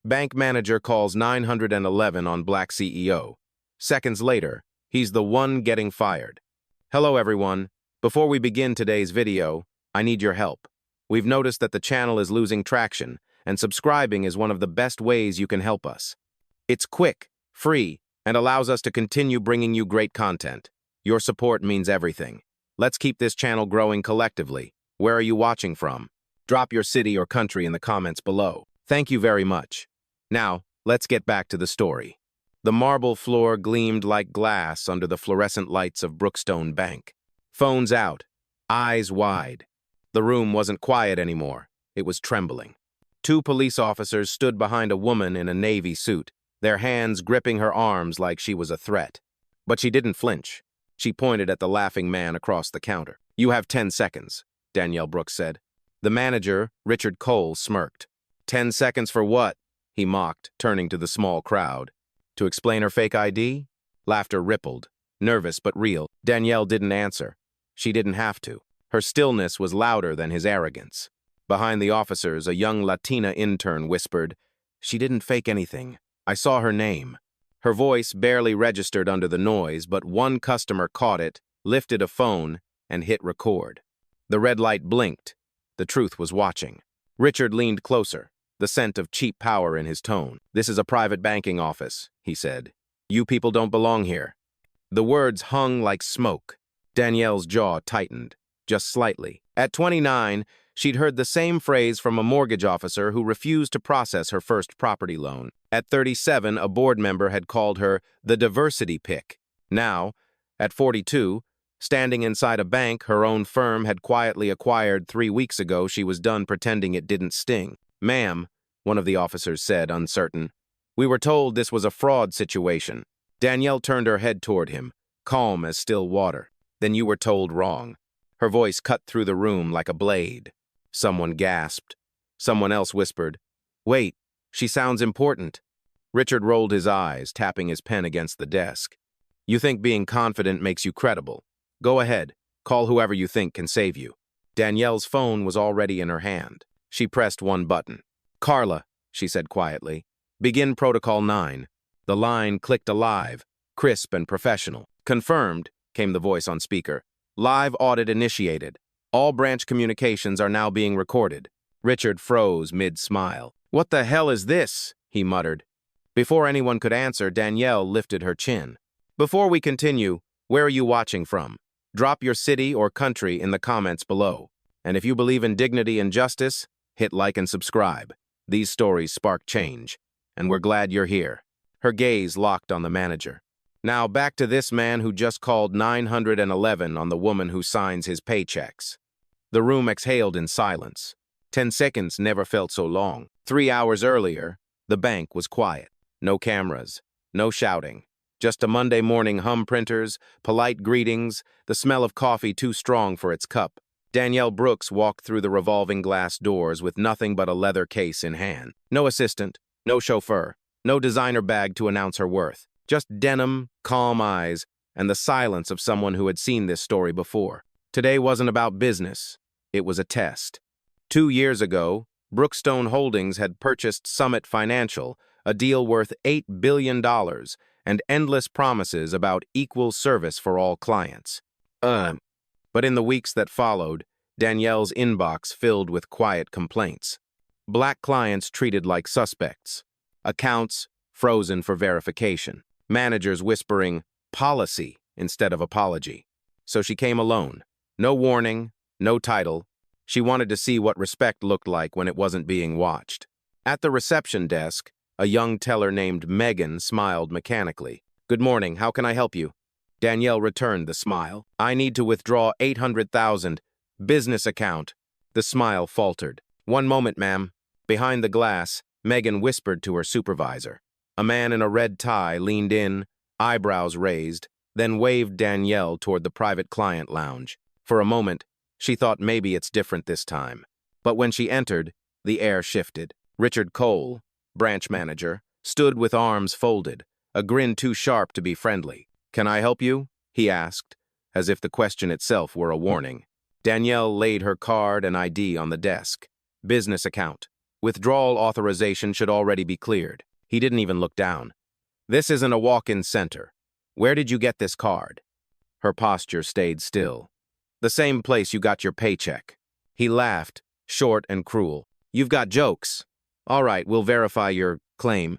Bank manager calls 911 on Black CEO. Seconds later, he's the one getting fired. Hello everyone. Before we begin today's video, I need your help. We've noticed that the channel is losing traction, and subscribing is one of the best ways you can help us. It's quick, free, and allows us to continue bringing you great content. Your support means everything. Let's keep this channel growing collectively. Where are you watching from? Drop your city or country in the comments below. Thank you very much. Now, let's get back to the story. The marble floor gleamed like glass under the fluorescent lights of Brookstone Bank. Phones out, eyes wide. The room wasn't quiet anymore. It was trembling. Two police officers stood behind a woman in a navy suit, their hands gripping her arms like she was a threat. But she didn't flinch. She pointed at the laughing man across the counter. "You have 10 seconds, Danielle Brooks said. The manager, Richard Cole, smirked. 10 seconds for what? He mocked, turning to the small crowd. To explain her fake ID? Laughter rippled, nervous but real. Danielle didn't answer. She didn't have to. Her stillness was louder than his arrogance. Behind the officers, a young Latina intern whispered, "She didn't fake anything. I saw her name." Her voice barely registered under the noise, but one customer caught it, lifted a phone, and hit record. The red light blinked. The truth was watching. Richard leaned closer, the scent of cheap power in his tone. "This is a private banking office," he said. "You people don't belong here." The words hung like smoke. Danielle's jaw tightened, just slightly. At 29, she'd heard the same phrase from a mortgage officer who refused to process her first property loan. At 37, a board member had called her the diversity pick. Now, at 42, standing inside a bank her own firm had quietly acquired 3 weeks ago, she was done pretending it didn't sting. "Ma'am," one of the officers said, uncertain. "We were told this was a fraud situation." Danielle turned her head toward him, calm as still water. "Then you were told wrong." Her voice cut through the room like a blade. Someone gasped. Someone else whispered, "Wait, she sounds important." Richard rolled his eyes, tapping his pen against the desk. "You think being confident makes you credible. Go ahead, call whoever you think can save you." Danielle's phone was already in her hand. She pressed one button. "Carla," she said quietly, "begin Protocol 9. The line clicked alive, crisp and professional. "Confirmed," came the voice on speaker. "Live audit initiated. All branch communications are now being recorded." Richard froze mid-smile. "What the hell is this?" he muttered. Before anyone could answer, Danielle lifted her chin. "Before we continue, where are you watching from? Drop your city or country in the comments below. And if you believe in dignity and justice, hit like and subscribe. These stories spark change, and we're glad you're here." Her gaze locked on the manager. "Now back to this man who just called 911 on the woman who signs his paychecks." The room exhaled in silence. 10 seconds never felt so long. 3 hours earlier, the bank was quiet. No cameras, no shouting. Just a Monday morning hum printers, polite greetings, the smell of coffee too strong for its cup. Danielle Brooks walked through the revolving glass doors with nothing but a leather case in hand. No assistant, no chauffeur, no designer bag to announce her worth. Just denim, calm eyes, and the silence of someone who had seen this story before. Today wasn't about business. It was a test. 2 years ago, Brookstone Holdings had purchased Summit Financial, a deal worth $8 billion, and endless promises about equal service for all clients. But in the weeks that followed, Danielle's inbox filled with quiet complaints. Black clients treated like suspects. Accounts frozen for verification. Managers whispering policy instead of apology. So she came alone. No warning, no title. She wanted to see what respect looked like when it wasn't being watched. At the reception desk, a young teller named Megan smiled mechanically. "Good morning, how can I help you?" Danielle returned the smile. "I need to withdraw $800,000. Business account." The smile faltered. "One moment, ma'am." Behind the glass, Megan whispered to her supervisor. A man in a red tie leaned in, eyebrows raised, then waved Danielle toward the private client lounge. For a moment, she thought maybe it's different this time. But when she entered, the air shifted. Richard Cole, branch manager, stood with arms folded, a grin too sharp to be friendly. "Can I help you?" he asked, as if the question itself were a warning. Danielle laid her card and ID on the desk. "Business account." Withdrawal authorization should already be cleared. He didn't even look down. This isn't a walk-in center. Where did you get this card? Her posture stayed still. The same place you got your paycheck. He laughed, short and cruel. You've got jokes. All right, we'll verify your claim.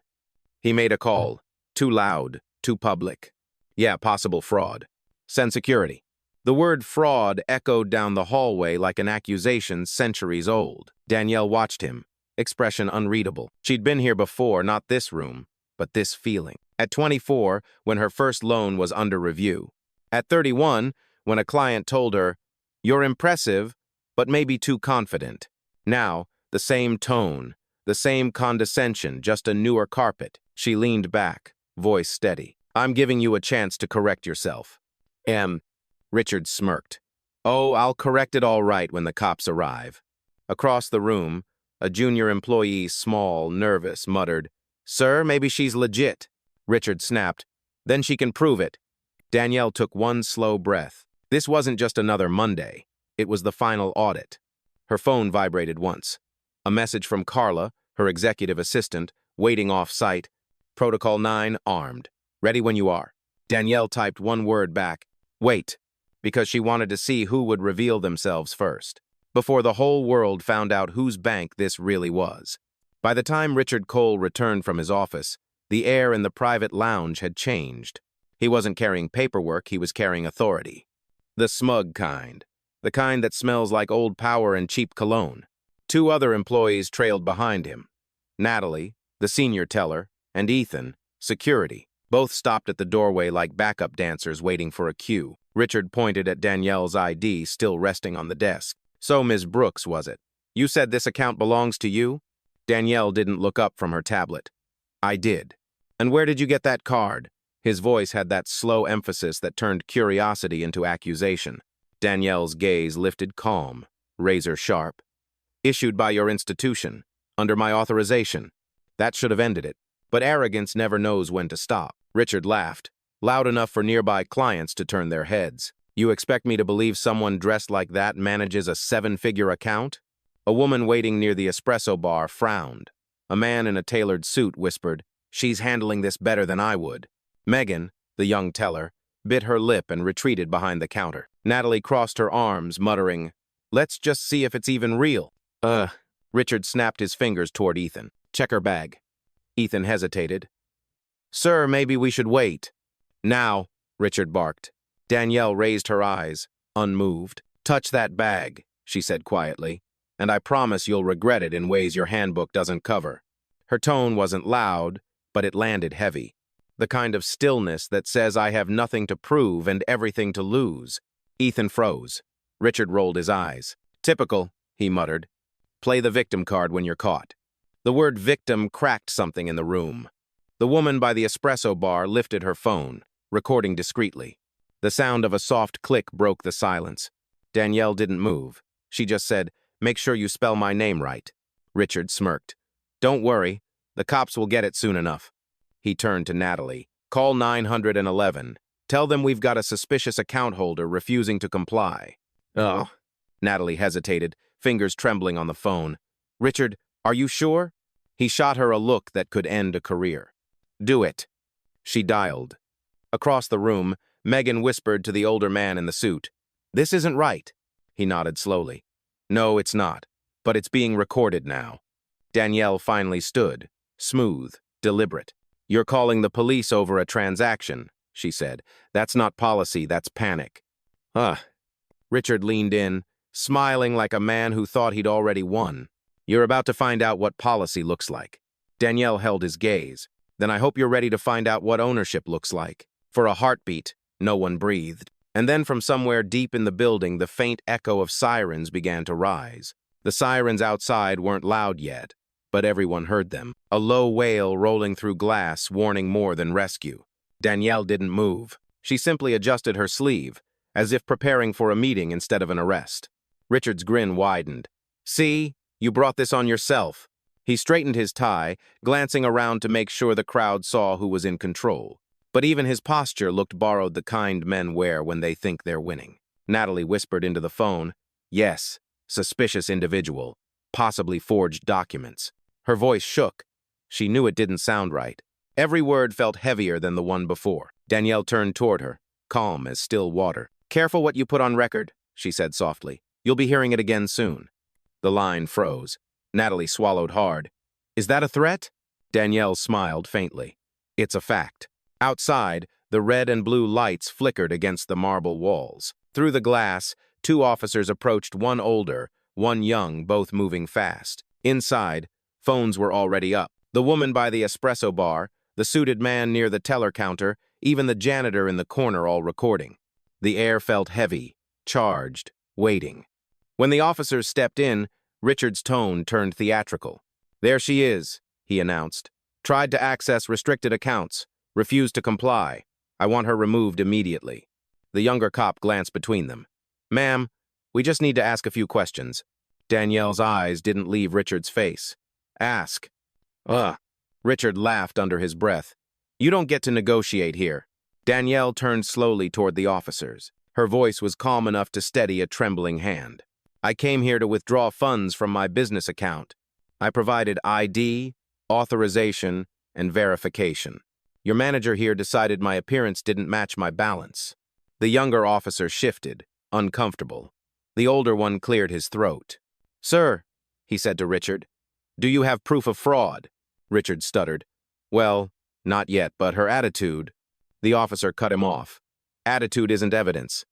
He made a call. Too loud, too public. Yeah, possible fraud. Send security. The word fraud echoed down the hallway like an accusation centuries old. Danielle watched him, expression unreadable. She'd been here before, not this room, but this feeling. At 24, when her first loan was under review. At 31, when a client told her, "You're impressive, but maybe too confident." Now, the same tone, the same condescension, just a newer carpet. She leaned back, voice steady. "I'm giving you a chance to correct yourself." Richard smirked. "Oh, I'll correct it all right when the cops arrive." Across the room, a junior employee, small, nervous, muttered, "Sir, maybe she's legit." Richard snapped, "Then she can prove it." Danielle took one slow breath. This wasn't just another Monday. It was the final audit. Her phone vibrated once. A message from Carla, her executive assistant, waiting off-site. Protocol 9, armed. Ready when you are. Danielle typed one word back. Wait, because she wanted to see who would reveal themselves first, before the whole world found out whose bank this really was. By the time Richard Cole returned from his office, the air in the private lounge had changed. He wasn't carrying paperwork, he was carrying authority. The smug kind. The kind that smells like old power and cheap cologne. Two other employees trailed behind him. Natalie, the senior teller, and Ethan, security. Both stopped at the doorway like backup dancers waiting for a cue. Richard pointed at Danielle's ID still resting on the desk. "So, Ms. Brooks, was it? You said this account belongs to you?" Danielle didn't look up from her tablet. "I did." "And where did you get that card?" His voice had that slow emphasis that turned curiosity into accusation. Danielle's gaze lifted calm, razor sharp. "Issued by your institution, under my authorization." That should have ended it, but arrogance never knows when to stop. Richard laughed, loud enough for nearby clients to turn their heads. "You expect me to believe someone dressed like that manages a 7-figure account?" A woman waiting near the espresso bar frowned. A man in a tailored suit whispered, "She's handling this better than I would." Megan, the young teller, bit her lip and retreated behind the counter. Natalie crossed her arms, muttering, "Let's just see if it's even real." Richard snapped his fingers toward Ethan. "Check her bag." Ethan hesitated. "Sir, maybe we should wait." "Now," Richard barked. Danielle raised her eyes, unmoved. "Touch that bag," she said quietly, "and I promise you'll regret it in ways your handbook doesn't cover." Her tone wasn't loud, but it landed heavy. The kind of stillness that says I have nothing to prove and everything to lose. Ethan froze. Richard rolled his eyes. "Typical," he muttered. "Play the victim card when you're caught." The word victim cracked something in the room. The woman by the espresso bar lifted her phone, recording discreetly. The sound of a soft click broke the silence. Danielle didn't move. She just said, "Make sure you spell my name right." Richard smirked. "Don't worry, the cops will get it soon enough." He turned to Natalie. "Call 911. Tell them we've got a suspicious account holder refusing to comply." "Oh." Natalie hesitated, fingers trembling on the phone. "Richard, are you sure?" He shot her a look that could end a career. "Do it." She dialed. Across the room, Megan whispered to the older man in the suit. "This isn't right." He nodded slowly. "No, it's not. But it's being recorded now." Danielle finally stood, smooth, deliberate. "You're calling the police over a transaction," she said. "That's not policy, that's panic." Richard leaned in, smiling like a man who thought he'd already won. "You're about to find out what policy looks like." Danielle held his gaze. "Then I hope you're ready to find out what ownership looks like." For a heartbeat, no one breathed. And then from somewhere deep in the building, the faint echo of sirens began to rise. The sirens outside weren't loud yet, but everyone heard them. A low wail rolling through glass, warning more than rescue. Danielle didn't move. She simply adjusted her sleeve, as if preparing for a meeting instead of an arrest. Richard's grin widened. "See? You brought this on yourself." He straightened his tie, glancing around to make sure the crowd saw who was in control. But even his posture looked borrowed, the kind men wear when they think they're winning. Natalie whispered into the phone, "Yes, suspicious individual. possibly forged documents. Her voice shook. She knew it didn't sound right. Every word felt heavier than the one before. Danielle turned toward her, calm as still water. "Careful what you put on record," she said softly. "You'll be hearing it again soon." The line froze. Natalie swallowed hard. "Is that a threat?" Danielle smiled faintly. "It's a fact." Outside, the red and blue lights flickered against the marble walls. Through the glass, two officers approached, one older, one young, both moving fast. Inside, phones were already up. The woman by the espresso bar, the suited man near the teller counter, even the janitor in the corner all recording. The air felt heavy, charged, waiting. When the officers stepped in, Richard's tone turned theatrical. "There she is," he announced. "Tried to access restricted accounts. Refused to comply. I want her removed immediately." The younger cop glanced between them. "Ma'am, we just need to ask a few questions." Danielle's eyes didn't leave Richard's face. "Ask." "Ugh." Richard laughed under his breath. "You don't get to negotiate here." Danielle turned slowly toward the officers. Her voice was calm enough to steady a trembling hand. "I came here to withdraw funds from my business account. I provided ID, authorization, and verification. Your manager here decided my appearance didn't match my balance." The younger officer shifted, uncomfortable. The older one cleared his throat. "Sir," he said to Richard, "do you have proof of fraud?" Richard stuttered. "Well, not yet, but her attitude—" The officer cut him off. "Attitude isn't evidence."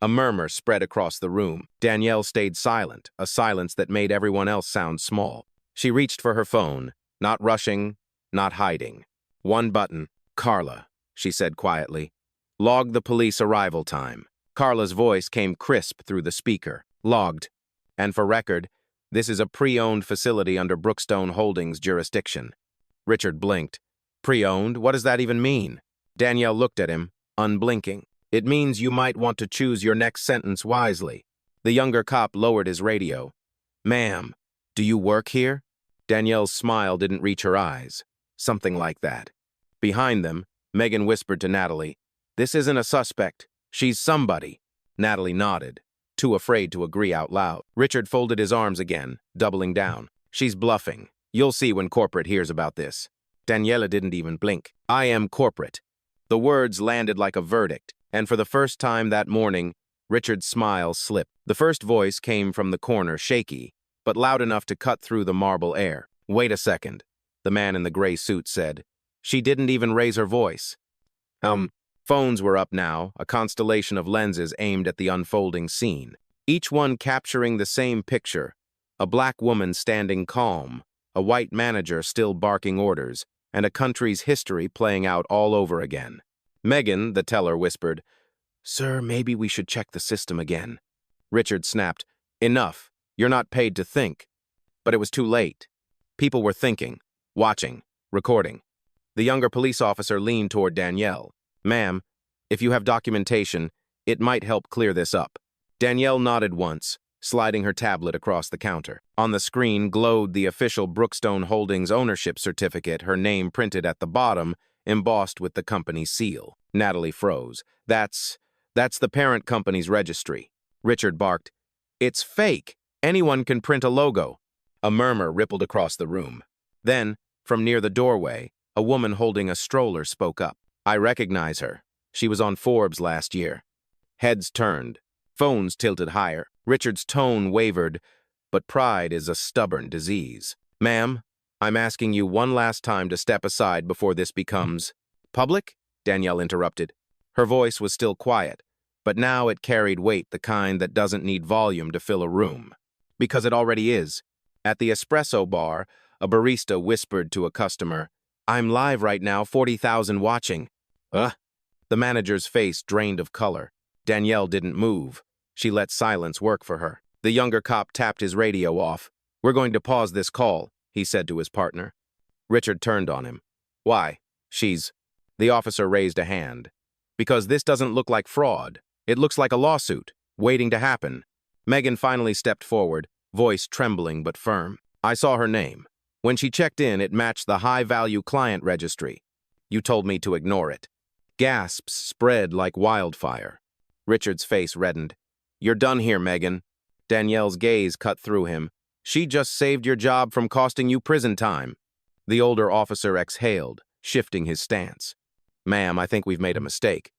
A murmur spread across the room. Danielle stayed silent, a silence that made everyone else sound small. She reached for her phone, not rushing, not hiding. "One button. Carla," she said quietly. "Log the police arrival time." Carla's voice came crisp through the speaker. "Logged. And for record, this is a pre-owned facility under Brookstone Holdings jurisdiction." Richard blinked. "Pre-owned? What does that even mean?" Danielle looked at him, unblinking. "It means you might want to choose your next sentence wisely." The younger cop lowered his radio. "Ma'am, do you work here?" Danielle's smile didn't reach her eyes. "Something like that." Behind them, Megan whispered to Natalie, "This isn't a suspect. She's somebody." Natalie nodded, too afraid to agree out loud. Richard folded his arms again, doubling down. "She's bluffing. You'll see when corporate hears about this." Daniela didn't even blink. "I am corporate." The words landed like a verdict, and for the first time that morning, Richard's smile slipped. The first voice came from the corner, shaky, but loud enough to cut through the marble air. "Wait a second," the man in the gray suit said. "She didn't even raise her voice." Phones were up now, a constellation of lenses aimed at the unfolding scene, each one capturing the same picture: a black woman standing calm, a white manager still barking orders, and a country's history playing out all over again. Megan, the teller, whispered, "Sir, maybe we should check the system again." Richard snapped, "Enough. You're not paid to think." But it was too late. People were thinking, watching, recording. The younger police officer leaned toward Danielle. "Ma'am, if you have documentation, it might help clear this up." Danielle nodded once, sliding her tablet across the counter. On the screen glowed the official Brookstone Holdings ownership certificate, her name printed at the bottom, embossed with the company's seal. Natalie froze. That's the parent company's registry." Richard barked, "It's fake. Anyone can print a logo." A murmur rippled across the room. Then, from near the doorway, a woman holding a stroller spoke up. "I recognize her. She was on Forbes last year." Heads turned. Phones tilted higher. Richard's tone wavered, but pride is a stubborn disease. "Ma'am, I'm asking you one last time to step aside before this becomes—" "Public?" Danielle interrupted. Her voice was still quiet, but now it carried weight, the kind that doesn't need volume to fill a room. Because it already is. At the espresso bar, a barista whispered to a customer, "I'm live right now, 40,000 watching." The manager's face drained of color. Danielle didn't move. She let silence work for her. The younger cop tapped his radio off. "We're going to pause this call," he said to his partner. Richard turned on him. "Why? She's—" The officer raised a hand. "Because this doesn't look like fraud. It looks like a lawsuit, waiting to happen." Megan finally stepped forward, voice trembling but firm. "I saw her name. When she checked in, it matched the high-value client registry. You told me to ignore it." Gasps spread like wildfire. Richard's face reddened. "You're done here, Megan." Danielle's gaze cut through him. She just saved your job from costing you prison time. The older officer exhaled, shifting his stance. Ma'am, I think we've made a mistake.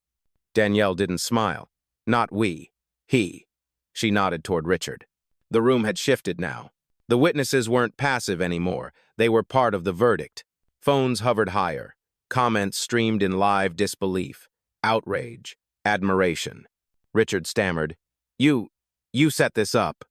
Danielle didn't smile. Not we. He. She nodded toward Richard. The room had shifted now. The witnesses weren't passive anymore. They were part of the verdict. Phones hovered higher. Comments streamed in live disbelief. Outrage. Admiration. Richard stammered. You set this up.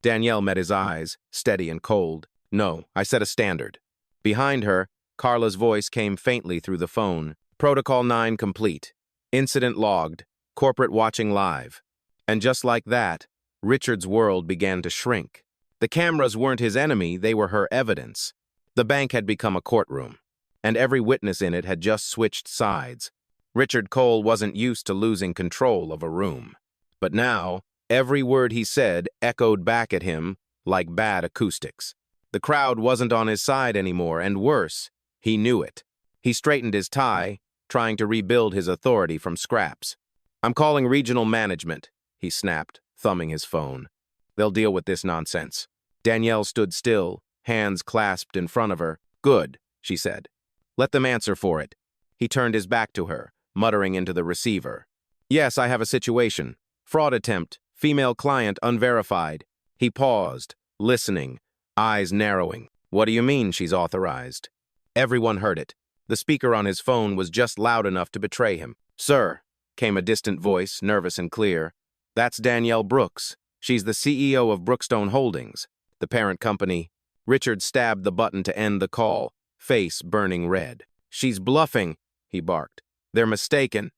Danielle met his eyes, steady and cold. No, I set a standard. Behind her, Carla's voice came faintly through the phone. Protocol 9 complete. Incident logged. Corporate watching live. And just like that, Richard's world began to shrink. The cameras weren't his enemy, they were her evidence. The bank had become a courtroom, and every witness in it had just switched sides. Richard Cole wasn't used to losing control of a room. But now, every word he said echoed back at him like bad acoustics. The crowd wasn't on his side anymore, and worse, he knew it. He straightened his tie, trying to rebuild his authority from scraps. I'm calling regional management, he snapped, thumbing his phone. They'll deal with this nonsense. Danielle stood still, hands clasped in front of her. Good, she said. Let them answer for it. He turned his back to her, muttering into the receiver. Yes, I have a situation. Fraud attempt, female client unverified. He paused, listening, eyes narrowing. What do you mean she's authorized? Everyone heard it. The speaker on his phone was just loud enough to betray him. Sir, came a distant voice, nervous and clear. That's Danielle Brooks. She's the CEO of Brookstone Holdings, the parent company. Richard stabbed the button to end the call, face burning red. She's bluffing, he barked. They're mistaken.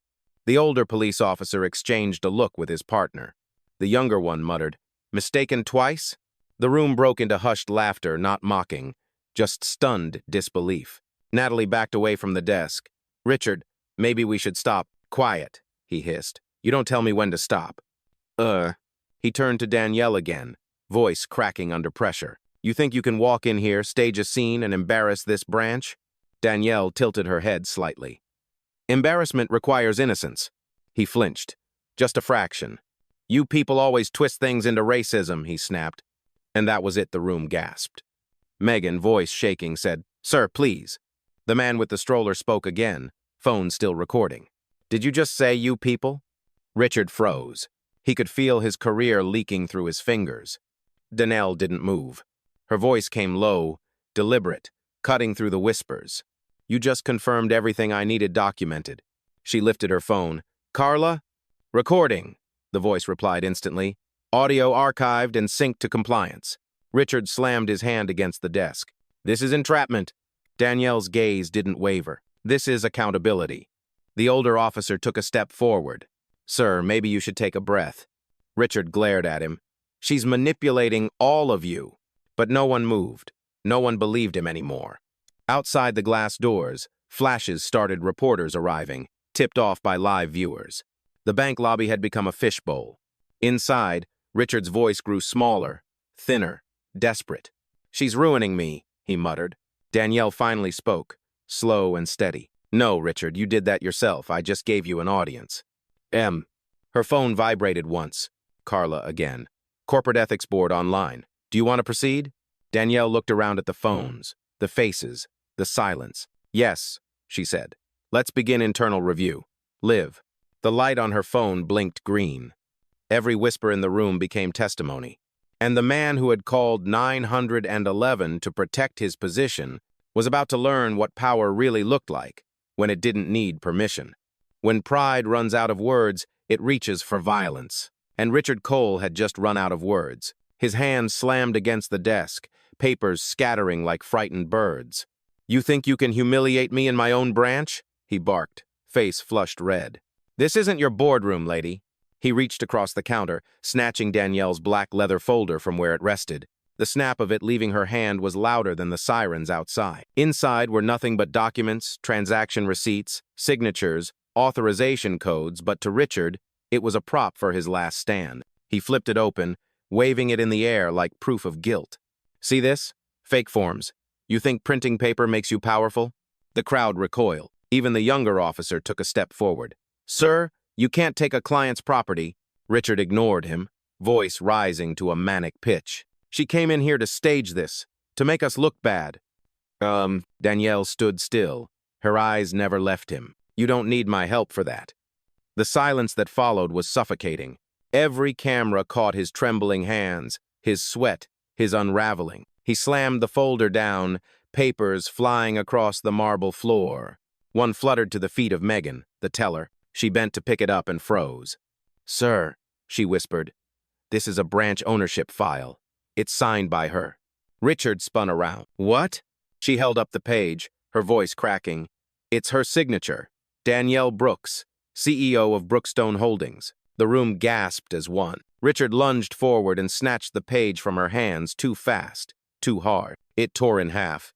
The older police officer exchanged a look with his partner. The younger one muttered, Mistaken twice? The room broke into hushed laughter, not mocking, just stunned disbelief. Natalie backed away from the desk. Richard, maybe we should stop. Quiet, he hissed. You don't tell me when to stop. He turned to Danielle again, voice cracking under pressure. You think you can walk in here, stage a scene, and embarrass this branch? Danielle tilted her head slightly. Embarrassment requires innocence. He flinched. Just a fraction. You people always twist things into racism, he snapped. And that was it, the room gasped. Megan, voice shaking, said, Sir, please. The man with the stroller spoke again, phone still recording. Did you just say you people? Richard froze. He could feel his career leaking through his fingers. Danielle didn't move. Her voice came low, deliberate, cutting through the whispers. You just confirmed everything I needed documented. She lifted her phone. Carla? Recording, the voice replied instantly. Audio archived and synced to compliance. Richard slammed his hand against the desk. This is entrapment. Danielle's gaze didn't waver. This is accountability. The older officer took a step forward. Sir, maybe you should take a breath. Richard glared at him. She's manipulating all of you. But no one moved. No one believed him anymore. Outside the glass doors, flashes started reporters arriving, tipped off by live viewers. The bank lobby had become a fishbowl. Inside, Richard's voice grew smaller, thinner, desperate. She's ruining me, he muttered. Danielle finally spoke, slow and steady. No, Richard, you did that yourself. I just gave you an audience. Her phone vibrated once. Carla again. Corporate Ethics Board online. Do you want to proceed? Danielle looked around at the phones, the faces, the silence. Yes, she said. Let's begin internal review. Liv. The light on her phone blinked green. Every whisper in the room became testimony. And the man who had called 911 to protect his position was about to learn what power really looked like when it didn't need permission. When pride runs out of words, it reaches for violence. And Richard Cole had just run out of words. His hand slammed against the desk, papers scattering like frightened birds. You think you can humiliate me in my own branch? He barked, face flushed red. This isn't your boardroom, lady. He reached across the counter, snatching Danielle's black leather folder from where it rested. The snap of it leaving her hand was louder than the sirens outside. Inside were nothing but documents, transaction receipts, signatures, authorization codes, but to Richard, it was a prop for his last stand. He flipped it open, waving it in the air like proof of guilt. See this? Fake forms. You think printing paper makes you powerful? The crowd recoiled. Even the younger officer took a step forward. Sir, you can't take a client's property. Richard ignored him, voice rising to a manic pitch. She came in here to stage this, to make us look bad. Danielle stood still. Her eyes never left him. You don't need my help for that. The silence that followed was suffocating. Every camera caught his trembling hands, his sweat, his unraveling. He slammed the folder down, papers flying across the marble floor. One fluttered to the feet of Megan, the teller. She bent to pick it up and froze. "Sir," she whispered, "this is a branch ownership file. It's signed by her." Richard spun around. "What?" She held up the page, her voice cracking. "It's her signature. Danielle Brooks, CEO of Brookstone Holdings." The room gasped as one. Richard lunged forward and snatched the page from her hands too fast, too hard. It tore in half.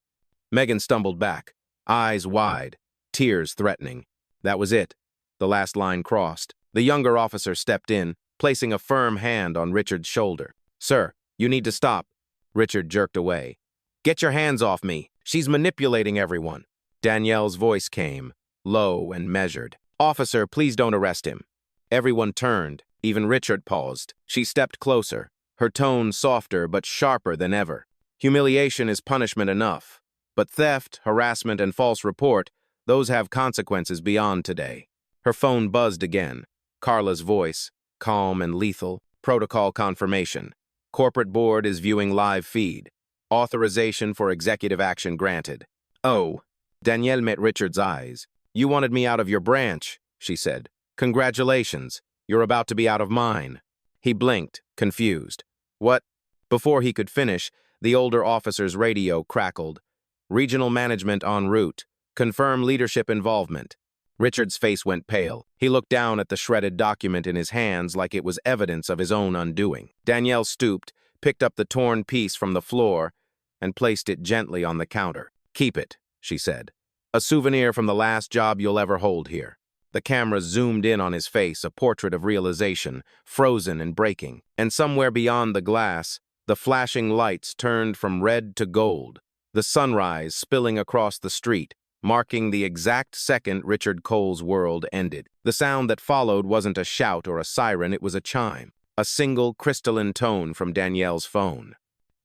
Megan stumbled back, eyes wide, tears threatening. That was it. The last line crossed. The younger officer stepped in, placing a firm hand on Richard's shoulder. "Sir, you need to stop." Richard jerked away. "Get your hands off me. She's manipulating everyone." Danielle's voice came, low and measured. "Officer, please don't arrest him." Everyone turned. Even Richard paused. She stepped closer, her tone softer but sharper than ever. "Humiliation is punishment enough. But theft, harassment, and false report, those have consequences beyond today." Her phone buzzed again. Carla's voice, calm and lethal. "Protocol confirmation. Corporate board is viewing live feed. Authorization for executive action granted." "Oh." Danielle met Richard's eyes. "You wanted me out of your branch," she said. "Congratulations. You're about to be out of mine." He blinked, confused. "What?" Before he could finish, the older officer's radio crackled. "Regional management en route. Confirm leadership involvement." Richard's face went pale. He looked down at the shredded document in his hands like it was evidence of his own undoing. Danielle stooped, picked up the torn piece from the floor, and placed it gently on the counter. "Keep it," she said. "A souvenir from the last job you'll ever hold here." The camera zoomed in on his face, a portrait of realization, frozen and breaking. And somewhere beyond the glass, the flashing lights turned from red to gold, the sunrise spilling across the street, marking the exact second Richard Cole's world ended. The sound that followed wasn't a shout or a siren, it was a chime, a single crystalline tone from Danielle's phone.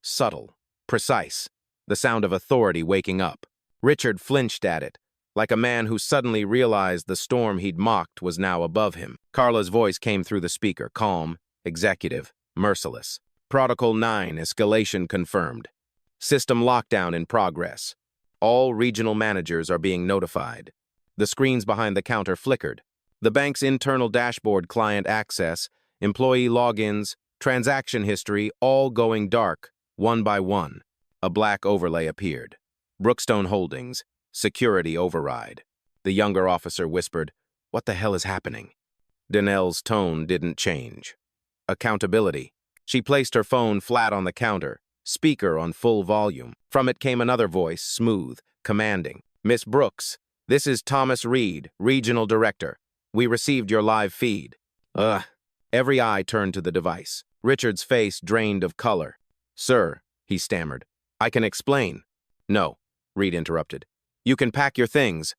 Subtle, precise, the sound of authority waking up. Richard flinched at it, like a man who suddenly realized the storm he'd mocked was now above him. Carla's voice came through the speaker, calm, executive, merciless. "Protocol 9, escalation confirmed. System lockdown in progress. All regional managers are being notified." The screens behind the counter flickered. The bank's internal dashboard, client access, employee logins, transaction history, all going dark, one by one. A black overlay appeared. "Brookstone Holdings. Security override." The younger officer whispered, "What the hell is happening?" Danielle's tone didn't change. "Accountability." She placed her phone flat on the counter, speaker on full volume. From it came another voice, smooth, commanding. "Miss Brooks, this is Thomas Reed, Regional Director. We received your live feed." Ugh. Every eye turned to the device. Richard's face drained of color. "Sir," he stammered, "I can explain." "No," Reed interrupted. "You can pack your things."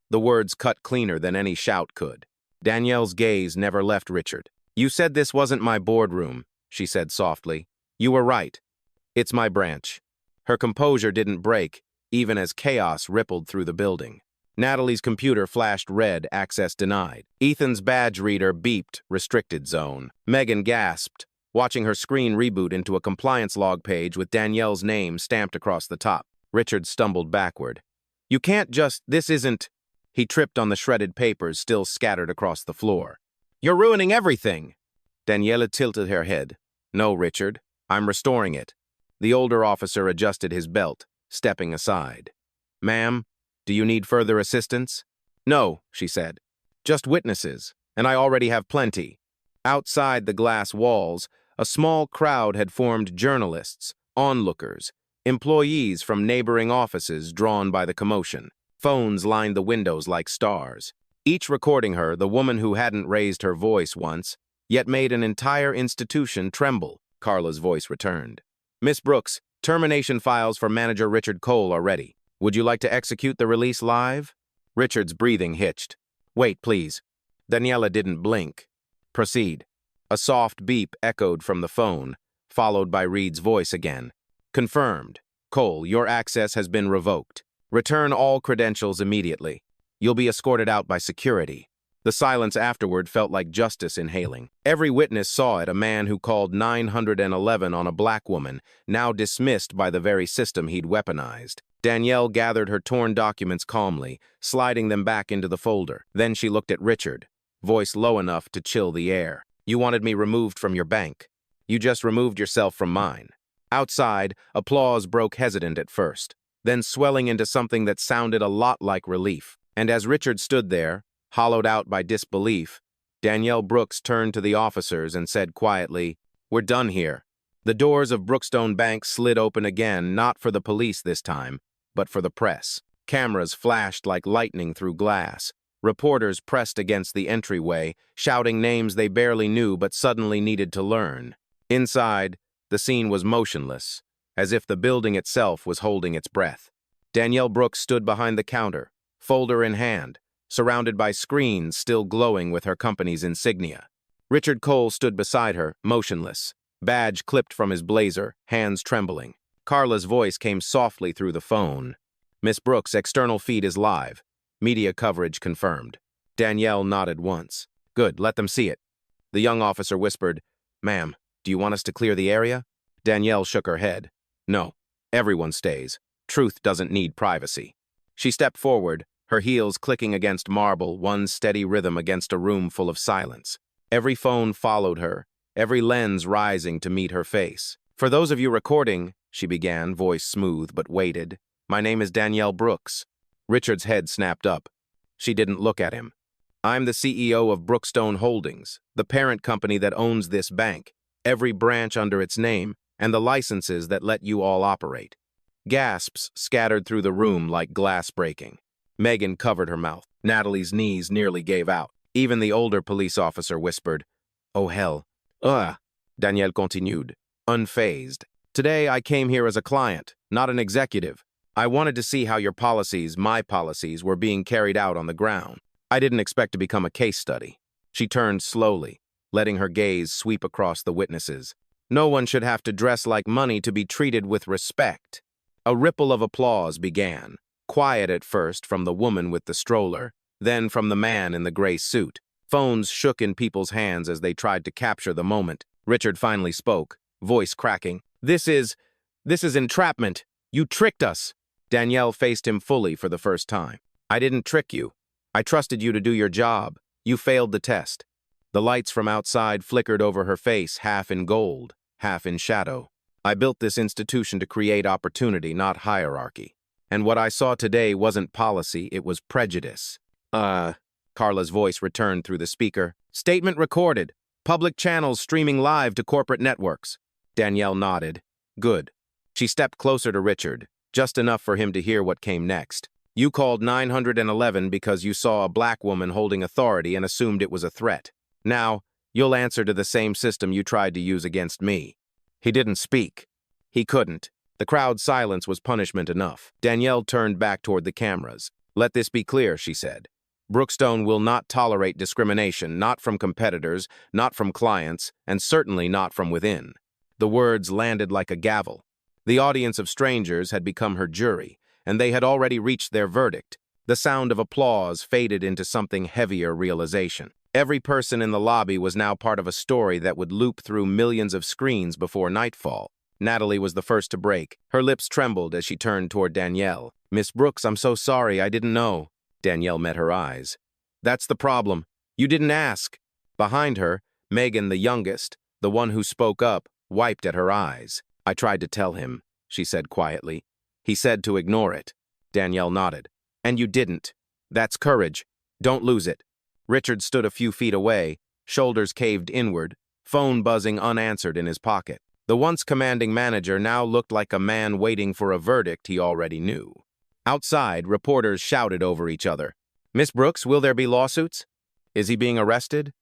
The words cut cleaner than any shout could. Danielle's gaze never left Richard. "You said this wasn't my boardroom," she said softly. "You were right. It's my branch." Her composure didn't break, even as chaos rippled through the building. Natalie's computer flashed red, access denied. Ethan's badge reader beeped, restricted zone. Megan gasped, watching her screen reboot into a compliance log page with Danielle's name stamped across the top. Richard stumbled backward. "You can't just, this isn't..." He tripped on the shredded papers still scattered across the floor. "You're ruining everything!" Danielle tilted her head. "No, Richard, I'm restoring it." The older officer adjusted his belt, stepping aside. "Ma'am, do you need further assistance?" "No," she said. "Just witnesses, and I already have plenty." Outside the glass walls, a small crowd had formed, journalists, onlookers, employees from neighboring offices drawn by the commotion. Phones lined the windows like stars, each recording her, the woman who hadn't raised her voice once, yet made an entire institution tremble. Carla's voice returned. "Miss Brooks, termination files for manager Richard Cole are ready. Would you like to execute the release live?" Richard's breathing hitched. "Wait, please." Daniela didn't blink. "Proceed." A soft beep echoed from the phone, followed by Reed's voice again. Confirmed. Cole, your access has been revoked. Return all credentials immediately. You'll be escorted out by security. The silence afterward felt like justice inhaling. Every witness saw it, a man who called 911 on a black woman, now dismissed by the very system he'd weaponized. Danielle gathered her torn documents calmly, sliding them back into the folder. Then she looked at Richard, voice low enough to chill the air. You wanted me removed from your bank. You just removed yourself from mine. Outside, applause broke hesitant at first, then swelling into something that sounded a lot like relief. And as Richard stood there, hollowed out by disbelief, Danielle Brooks turned to the officers and said quietly, "We're done here." The doors of Brookstone Bank slid open again, not for the police this time, but for the press. Cameras flashed like lightning through glass. Reporters pressed against the entryway, shouting names they barely knew but suddenly needed to learn. Inside, the scene was motionless, as if the building itself was holding its breath. Danielle Brooks stood behind the counter, folder in hand, surrounded by screens still glowing with her company's insignia. Richard Cole stood beside her, motionless, badge clipped from his blazer, hands trembling. Carla's voice came softly through the phone. "Miss Brooks, external feed is live. Media coverage confirmed." Danielle nodded once. "Good, let them see it." The young officer whispered, "Ma'am, do you want us to clear the area?" Danielle shook her head. "No, everyone stays. Truth doesn't need privacy." She stepped forward, her heels clicking against marble, one steady rhythm against a room full of silence. Every phone followed her, every lens rising to meet her face. "For those of you recording," she began, voice smooth but weighted, "my name is Danielle Brooks." Richard's head snapped up. She didn't look at him. "I'm the CEO of Brookstone Holdings, the parent company that owns this bank, every branch under its name, and the licenses that let you all operate." Gasps scattered through the room like glass breaking. Megan covered her mouth. Natalie's knees nearly gave out. Even the older police officer whispered, "Oh, hell." "Ugh," Danielle continued, unfazed. "Today I came here as a client, not an executive. I wanted to see how your policies, my policies, were being carried out on the ground. I didn't expect to become a case study." She turned slowly, letting her gaze sweep across the witnesses. "No one should have to dress like money to be treated with respect." A ripple of applause began. Quiet at first from the woman with the stroller, then from the man in the gray suit. Phones shook in people's hands as they tried to capture the moment. Richard finally spoke, voice cracking. This is entrapment. You tricked us." Danielle faced him fully for the first time. "I didn't trick you. I trusted you to do your job. You failed the test." The lights from outside flickered over her face, half in gold, half in shadow. "I built this institution to create opportunity, not hierarchy. And what I saw today wasn't policy, it was prejudice." Carla's voice returned through the speaker. "Statement recorded. Public channels streaming live to corporate networks." Danielle nodded. "Good." She stepped closer to Richard, just enough for him to hear what came next. "You called 911 because you saw a black woman holding authority and assumed it was a threat. Now, you'll answer to the same system you tried to use against me." He didn't speak. He couldn't. The crowd's silence was punishment enough. Danielle turned back toward the cameras. "Let this be clear," she said. "Brookstone will not tolerate discrimination, not from competitors, not from clients, and certainly not from within." The words landed like a gavel. The audience of strangers had become her jury, and they had already reached their verdict. The sound of applause faded into something heavier realization. Every person in the lobby was now part of a story that would loop through millions of screens before nightfall. Natalie was the first to break. Her lips trembled as she turned toward Danielle. "Miss Brooks, I'm so sorry, I didn't know." Danielle met her eyes. "That's the problem. You didn't ask." Behind her, Megan, the youngest, the one who spoke up, wiped at her eyes. "I tried to tell him," she said quietly. "He said to ignore it." Danielle nodded. "And you didn't. That's courage. Don't lose it." Richard stood a few feet away, shoulders caved inward, phone buzzing unanswered in his pocket. The once commanding manager now looked like a man waiting for a verdict he already knew. Outside, reporters shouted over each other. "Miss Brooks, will there be lawsuits? Is he being arrested?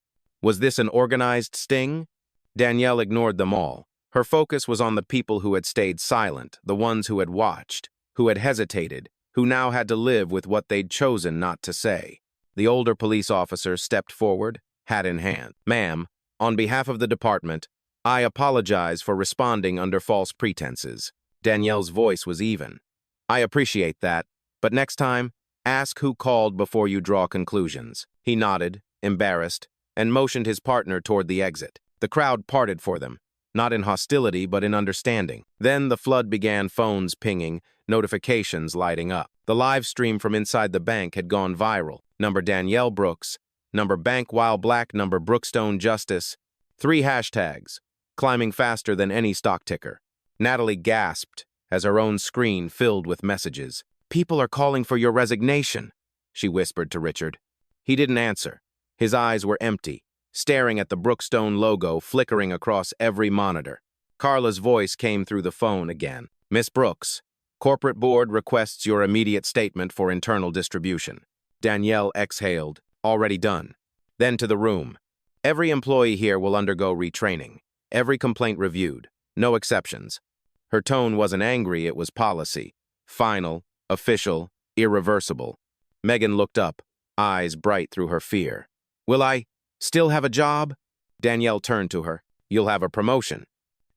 Was this an organized sting?" Danielle ignored them all. Her focus was on the people who had stayed silent, the ones who had watched, who had hesitated, who now had to live with what they'd chosen not to say. The older police officer stepped forward, hat in hand. "Ma'am, on behalf of the department, I apologize for responding under false pretenses. Danielle's voice was even. I appreciate that, but next time, ask who called before you draw conclusions. He nodded, embarrassed, and motioned his partner toward the exit. The crowd parted for them, not in hostility but in understanding. Then the flood began, phones pinging, notifications lighting up. The live stream from inside the bank had gone viral. Number Danielle Brooks, number Bank While Black, number Brookstone Justice. 3 hashtags, climbing faster than any stock ticker. Natalie gasped as her own screen filled with messages. "People are calling for your resignation," she whispered to Richard. He didn't answer. His eyes were empty, staring at the Brookstone logo flickering across every monitor. Carla's voice came through the phone again. "Miss Brooks, corporate board requests your immediate statement for internal distribution." Danielle exhaled. "Already done." Then to the room. "Every employee here will undergo retraining. Every complaint reviewed. No exceptions." Her tone wasn't angry, it was policy. Final, official, irreversible. Megan looked up, eyes bright through her fear. "Will I still have a job?" Danielle turned to her. "You'll have a promotion."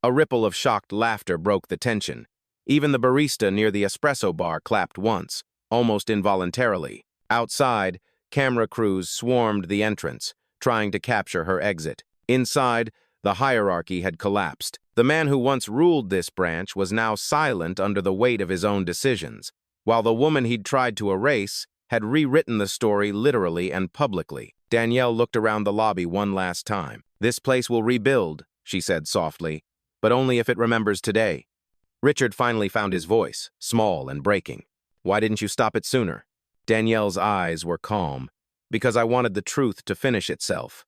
A ripple of shocked laughter broke the tension. Even the barista near the espresso bar clapped once, almost involuntarily. Outside, camera crews swarmed the entrance, trying to capture her exit. Inside, the hierarchy had collapsed. The man who once ruled this branch was now silent under the weight of his own decisions, while the woman he'd tried to erase had rewritten the story literally and publicly. Danielle looked around the lobby one last time. "This place will rebuild," she said softly, "but only if it remembers today." Richard finally found his voice, small and breaking. "Why didn't you stop it sooner?" Danielle's eyes were calm. "Because I wanted the truth to finish itself."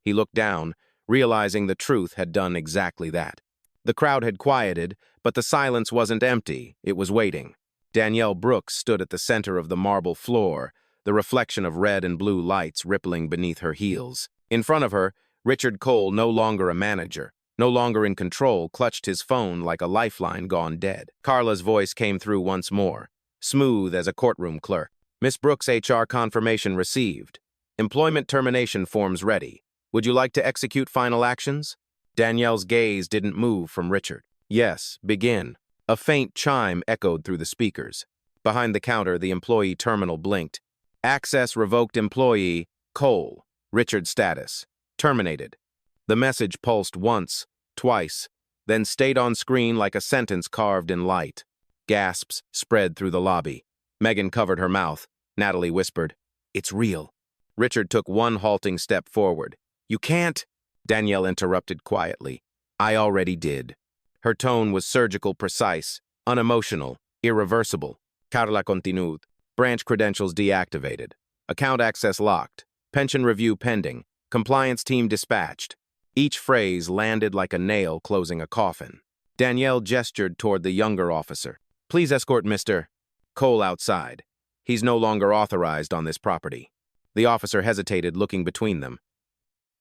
He looked down, realizing the truth had done exactly that. The crowd had quieted, but the silence wasn't empty, it was waiting. Danielle Brooks stood at the center of the marble floor, the reflection of red and blue lights rippling beneath her heels. In front of her, Richard Cole, no longer a manager, no longer in control, clutched his phone like a lifeline gone dead. Carla's voice came through once more, smooth as a courtroom clerk. "Miss Brooks, HR confirmation received. Employment termination forms ready. Would you like to execute final actions?" Danielle's gaze didn't move from Richard. "Yes, begin." A faint chime echoed through the speakers. Behind the counter, the employee terminal blinked. "Access revoked employee, Cole. Richard status. Terminated." The message pulsed once, twice, then stayed on screen like a sentence carved in light. Gasps spread through the lobby. Megan covered her mouth. Natalie whispered, "It's real." Richard took one halting step forward. "You can't," Danielle interrupted quietly. "I already did." Her tone was surgical, precise, unemotional, irreversible. Carla continued. "Branch credentials deactivated. Account access locked. Pension review pending. Compliance team dispatched." Each phrase landed like a nail closing a coffin. Danielle gestured toward the younger officer. "Please escort Mr. Cole outside. He's no longer authorized on this property." The officer hesitated, looking between them.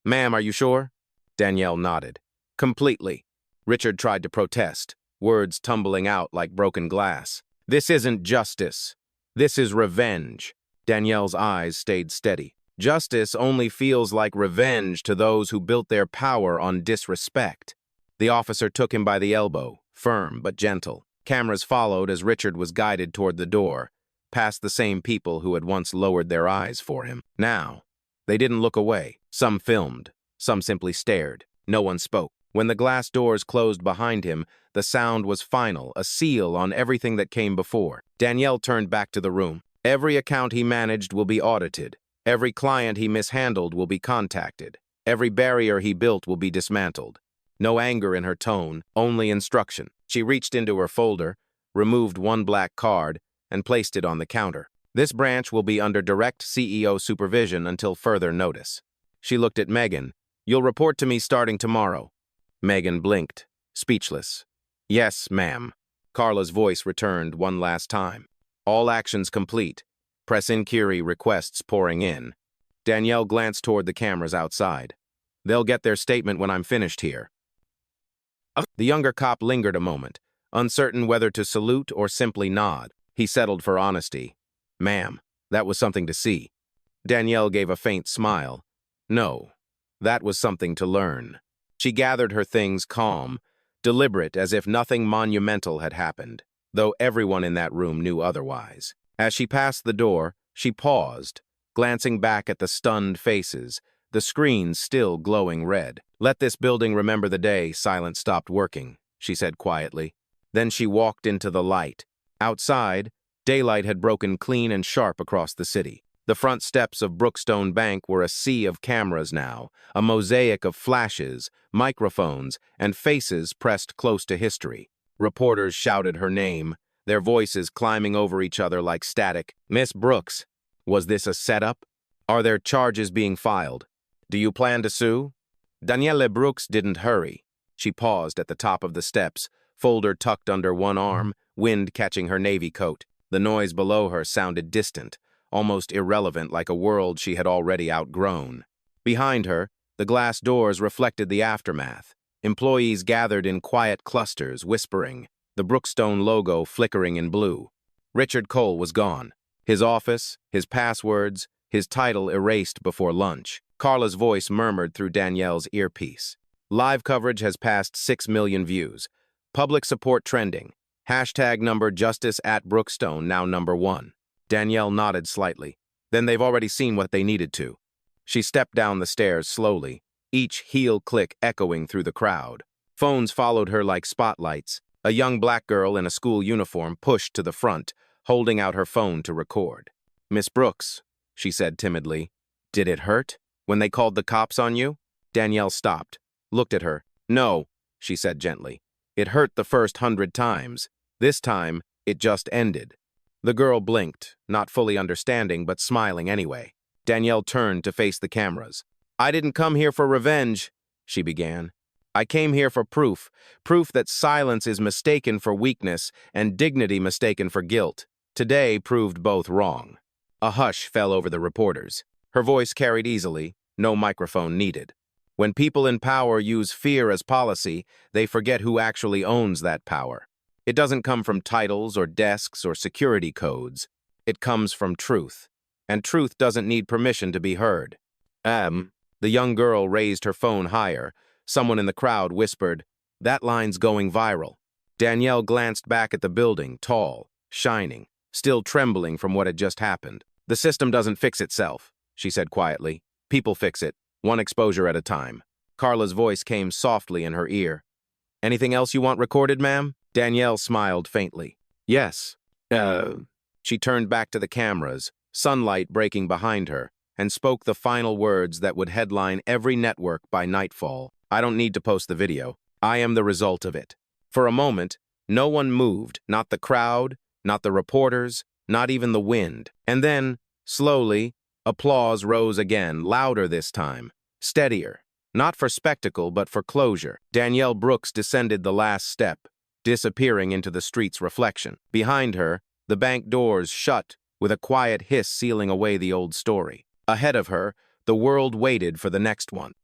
"Ma'am, are you sure?" Danielle nodded. "Completely." Richard tried to protest, words tumbling out like broken glass. "This isn't justice. This is revenge." Danielle's eyes stayed steady. "Justice only feels like revenge to those who built their power on disrespect." The officer took him by the elbow, firm but gentle. Cameras followed as Richard was guided toward the door, past the same people who had once lowered their eyes for him. Now, they didn't look away. Some filmed, some simply stared. No one spoke. When the glass doors closed behind him, the sound was final, a seal on everything that came before. Danielle turned back to the room. "Every account he managed will be audited. Every client he mishandled will be contacted. Every barrier he built will be dismantled." No anger in her tone, only instruction. She reached into her folder, removed one black card, and placed it on the counter. "This branch will be under direct CEO supervision until further notice." She looked at Megan. "You'll report to me starting tomorrow." Megan blinked, speechless. "Yes, ma'am." Carla's voice returned one last time. "All actions complete. Press inquiry requests pouring in." Danielle glanced toward the cameras outside. "They'll get their statement when I'm finished here." The younger cop lingered a moment, uncertain whether to salute or simply nod. He settled for honesty. "Ma'am, that was something to see." Danielle gave a faint smile. "No, that was something to learn." She gathered her things calm, deliberate as if nothing monumental had happened, though everyone in that room knew otherwise. As she passed the door, she paused, glancing back at the stunned faces, the screens still glowing red. "Let this building remember the day Silence stopped working," she said quietly. Then she walked into the light. Outside, daylight had broken clean and sharp across the city. The front steps of Brookstone Bank were a sea of cameras now, a mosaic of flashes, microphones, and faces pressed close to history. Reporters shouted her name, their voices climbing over each other like static. "Miss Brooks, was this a setup? Are there charges being filed? Do you plan to sue?" Danielle Brooks didn't hurry. She paused at the top of the steps, folder tucked under one arm, wind catching her navy coat. The noise below her sounded distant, almost irrelevant, like a world she had already outgrown. Behind her, the glass doors reflected the aftermath. Employees gathered in quiet clusters, whispering, the Brookstone logo flickering in blue. Richard Cole was gone. His office, his passwords, his title erased before lunch. Carla's voice murmured through Danielle's earpiece. "Live coverage has passed 6 million views. Public support trending. Hashtag number justice at Brookstone now #1. Danielle nodded slightly. Then they've already seen what they needed to. She stepped down the stairs slowly, each heel click echoing through the crowd. Phones followed her like spotlights. A young black girl in a school uniform pushed to the front, holding out her phone to record. "Miss Brooks," she said timidly, "did it hurt when they called the cops on you?" Danielle stopped, looked at her. "No," she said gently. "It hurt the first 100 times. This time, it just ended." The girl blinked, not fully understanding but smiling anyway. Danielle turned to face the cameras. "I didn't come here for revenge," she began. "I came here for proof that silence is mistaken for weakness and dignity mistaken for guilt. Today proved both wrong." A hush fell over the reporters. Her voice carried easily, no microphone needed. When people in power use fear as policy, they forget who actually owns that power. It doesn't come from titles or desks or security codes. It comes from truth. And truth doesn't need permission to be heard. The young girl raised her phone higher. Someone in the crowd whispered, "That line's going viral." Danielle glanced back at the building, tall, shining, still trembling from what had just happened. "The system doesn't fix itself," she said quietly. "People fix it, one exposure at a time." Carla's voice came softly in her ear. "Anything else you want recorded, ma'am?" Danielle smiled faintly. "Yes." She turned back to the cameras, sunlight breaking behind her, and spoke the final words that would headline every network by nightfall. "I don't need to post the video. I am the result of it." For a moment, no one moved, not the crowd, not the reporters, not even the wind. And then, slowly, applause rose again, louder this time, steadier, not for spectacle but for closure. Danielle Brooks descended the last step, disappearing into the street's reflection. Behind her, the bank doors shut with a quiet hiss sealing away the old story. Ahead of her, the world waited for the next one.